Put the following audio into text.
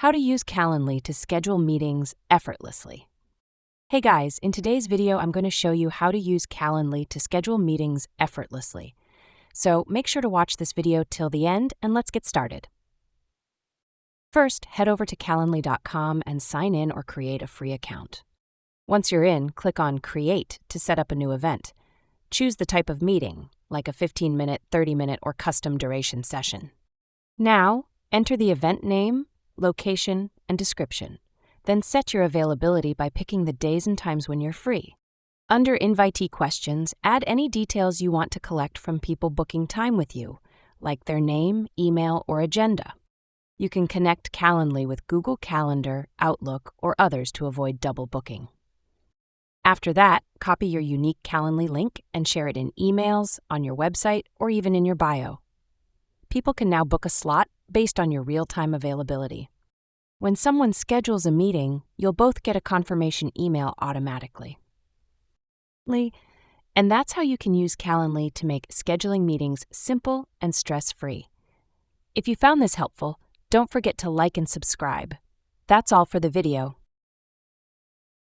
How to use Calendly to schedule meetings effortlessly. Hey guys, in today's video, I'm going to show you how to use Calendly to schedule meetings effortlessly. So make sure to watch this video till the end and let's get started. First, head over to calendly.com and sign in or create a free account. Once you're in, click on Create to set up a new event. Choose the type of meeting, like a 15-minute, 30-minute, or custom duration session. Now, enter the event name, location, and description. Then set your availability by picking the days and times when you're free. Under Invitee Questions, add any details you want to collect from people booking time with you, like their name, email, or agenda. You can connect Calendly with Google Calendar, Outlook, or others to avoid double booking. After that, copy your unique Calendly link and share it in emails, on your website, or even in your bio. People can now book a slot based on your real-time availability. When someone schedules a meeting, you'll both get a confirmation email automatically. And that's how you can use Calendly to make scheduling meetings simple and stress-free. If you found this helpful, don't forget to like and subscribe. That's all for the video.